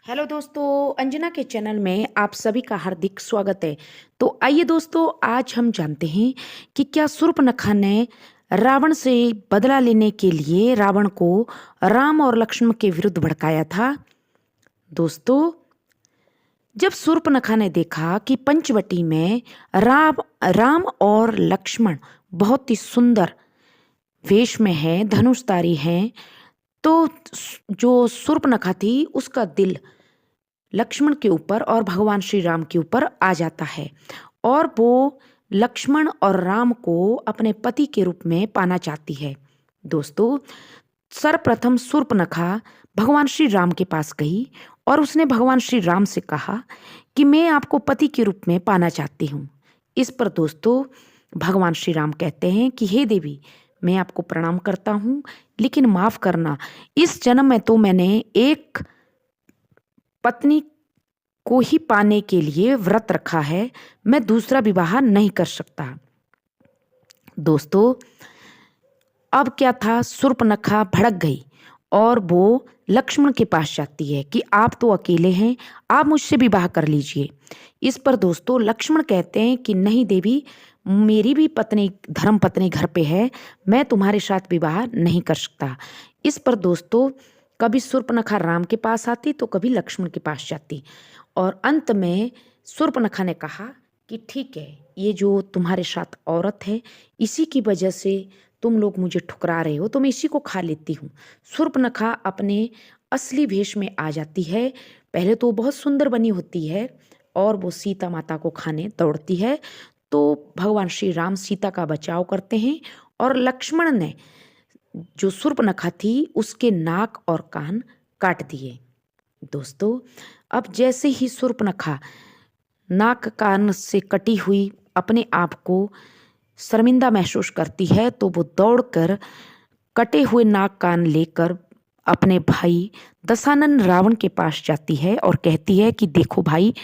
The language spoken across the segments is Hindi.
हेलो दोस्तों, अंजना के चैनल में आप सभी का हार्दिक स्वागत है। तो आइए दोस्तों, आज हम जानते हैं कि क्या शूर्पणखा ने रावण से बदला लेने के लिए रावण को राम और लक्ष्मण के विरुद्ध भड़काया था। दोस्तों, जब शूर्पणखा ने देखा कि पंचवटी में राम राम और लक्ष्मण बहुत ही सुंदर वेश में हैं, धनुषधारी हैं, तो जो शूर्पणखा थी उसका दिल लक्ष्मण के ऊपर और भगवान श्री राम के ऊपर आ जाता है और वो लक्ष्मण और राम को अपने पति के रूप में पाना चाहती है। दोस्तों, सर्वप्रथम शूर्पणखा भगवान श्री राम के पास गई और उसने भगवान श्री राम से कहा कि मैं आपको पति के रूप में पाना चाहती हूँ। इस पर दोस्तों भगवान श्री राम कहते हैं कि हे देवी, मैं आपको प्रणाम करता हूँ, लेकिन माफ करना, इस जन्म में तो मैंने एक पत्नी को ही पाने के लिए व्रत रखा है, मैं दूसरा विवाह नहीं कर सकता। दोस्तों, अब क्या था, शूर्पणखा भड़क गई और वो लक्ष्मण के पास जाती है कि आप तो अकेले हैं, आप मुझसे विवाह कर लीजिए। इस पर दोस्तों लक्ष्मण कहते हैं कि नहीं देवी, मेरी भी पत्नी, धर्म पत्नी घर पे है, मैं तुम्हारे साथ विवाह नहीं कर सकता। इस पर दोस्तों कभी शूर्पणखा राम के पास आती तो कभी लक्ष्मण के पास जाती और अंत में शूर्पणखा ने कहा कि ठीक है, ये जो तुम्हारे साथ औरत है, इसी की वजह से तुम लोग मुझे ठुकरा रहे हो, तो मैं इसी को खा लेती हूँ। शूर्पणखा अपने असली वेश में आ जाती है। पहले तो वो बहुत सुंदर बनी होती है और वो सीता माता को खाने दौड़ती है। तो भगवान श्री राम सीता का बचाव करते हैं और लक्ष्मण ने जो शूर्पणखा थी उसके नाक और कान काट दिए। दोस्तों, अब जैसे ही शूर्पणखा नाक कान से कटी हुई अपने आप को शर्मिंदा महसूस करती है तो वो दौड़कर कटे हुए नाक कान लेकर अपने भाई दशानन रावण के पास जाती है और कहती है कि देखो भाई,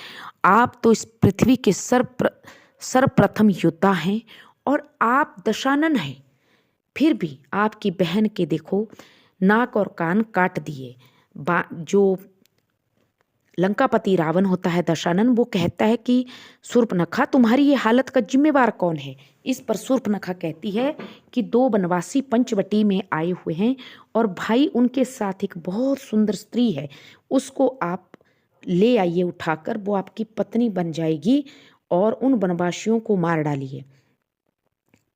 आप तो इस पृथ्वी के सर्वप्रथम योद्धा हैं और आप दशानन हैं, फिर भी आपकी बहन के देखो नाक और कान काट दिए। जो लंकापति रावण होता है दशानन, वो कहता है कि शूर्पणखा, तुम्हारी ये हालत का जिम्मेवार कौन है। इस पर शूर्पणखा कहती है कि दो बनवासी पंचवटी में आए हुए हैं और भाई उनके साथ एक बहुत सुंदर स्त्री है, उसको आप ले आइए उठाकर, वो आपकी पत्नी बन जाएगी और उन बनवासियों को मार डालिए।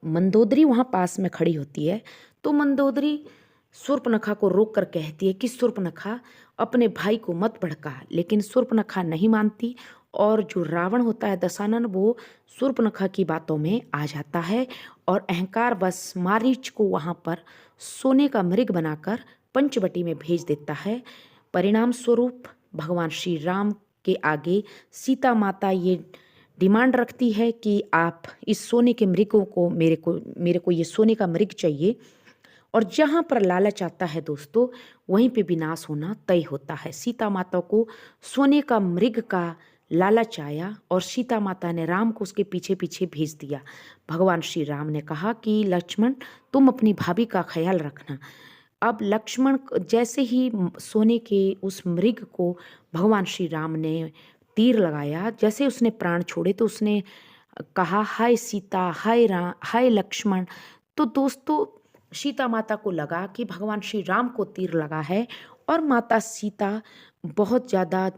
मंदोदरी वहाँ पास में खड़ी होती है तो मंदोदरी शूर्पणखा को रोक कर कहती है कि शूर्पणखा, अपने भाई को मत भड़का, लेकिन शूर्पणखा नहीं मानती और जो रावण होता है दशानन, वो शूर्पणखा की बातों में आ जाता है और अहंकार बस मारीच को वहाँ पर सोने का मृग बनाकर पंचवटी में भेज देता है। परिणाम स्वरूप भगवान श्री राम के आगे सीता माता ये डिमांड रखती है कि आप इस सोने के मृगों को मेरे को ये सोने का मृग चाहिए। और जहाँ पर लालच आता है दोस्तों, वहीं पे विनाश होना तय होता है। सीता माता को सोने का मृग का लालच आया और सीता माता ने राम को उसके पीछे पीछे भेज दिया। भगवान श्री राम ने कहा कि लक्ष्मण, तुम अपनी भाभी का ख्याल रखना। अब लक्ष्मण जैसे ही सोने के उस मृग को भगवान श्री राम ने तीर लगाया, जैसे उसने प्राण छोड़े तो उसने कहा, हाय सीता, हाय राम, हाय लक्ष्मण। तो दोस्तों सीता माता को लगा कि भगवान श्री राम को तीर लगा है और माता सीता बहुत ज़्यादा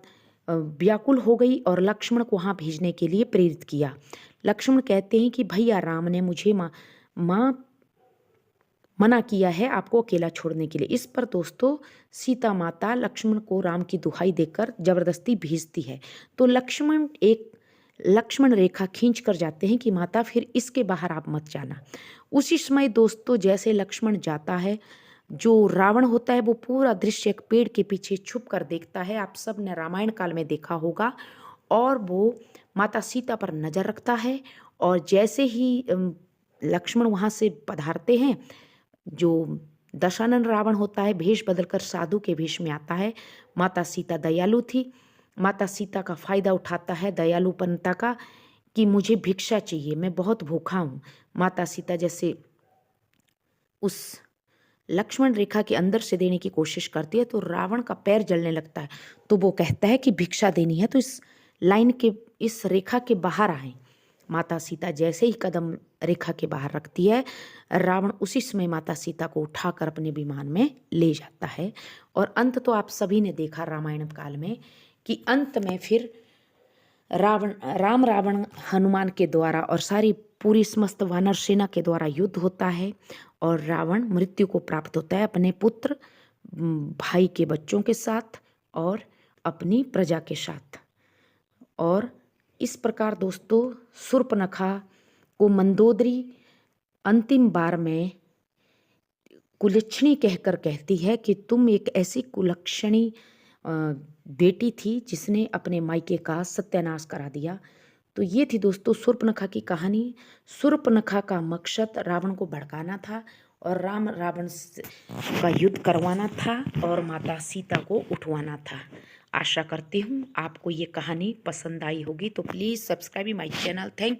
व्याकुल हो गई और लक्ष्मण को वहाँ भेजने के लिए प्रेरित किया। लक्ष्मण कहते हैं कि भैया, राम ने मुझे माँ मना किया है आपको अकेला छोड़ने के लिए। इस पर दोस्तों सीता माता लक्ष्मण को राम की दुहाई देकर जबरदस्ती भेजती है। तो लक्ष्मण रेखा खींच कर जाते हैं कि माता, फिर इसके बाहर आप मत जाना। उसी समय दोस्तों जैसे लक्ष्मण जाता है, जो रावण होता है वो पूरा दृश्य एक पेड़ के पीछे छुप कर देखता है। आप सब ने रामायण काल में देखा होगा। और वो माता सीता पर नज़र रखता है और जैसे ही लक्ष्मण वहाँ से पधारते हैं, जो दशानन रावण होता है भेष बदलकर साधु के भेष में आता है। माता सीता दयालु थी, माता सीता का फायदा उठाता है दयालुपनता का कि मुझे भिक्षा चाहिए, मैं बहुत भूखा हूँ। माता सीता जैसे उस लक्ष्मण रेखा के अंदर से देने की कोशिश करती है तो रावण का पैर जलने लगता है। तो वो कहता है कि भिक्षा देनी है तो इस लाइन के, इस रेखा के बाहर आए। माता सीता जैसे ही कदम रेखा के बाहर रखती है, रावण उसी समय माता सीता को उठाकर अपने विमान में ले जाता है। और अंत तो आप सभी ने देखा रामायण काल में कि अंत में फिर रावण हनुमान के द्वारा और सारी पूरी समस्त वानर सेना के द्वारा युद्ध होता है और रावण मृत्यु को प्राप्त होता है अपने पुत्र, भाई के बच्चों के साथ और अपनी प्रजा के साथ। और इस प्रकार दोस्तों शूर्पणखा को मंदोदरी अंतिम बार में कुलक्षणी कहकर कहती है कि तुम एक ऐसी कुलक्षणी बेटी थी जिसने अपने मायके का सत्यानाश करा दिया। तो ये थी दोस्तों शूर्पणखा की कहानी। शूर्पणखा का मकसद रावण को भड़काना था और रावण का युद्ध करवाना था और माता सीता को उठवाना था। आशा करती हूँ आपको ये कहानी पसंद आई होगी, तो please subscribe my channel. Thank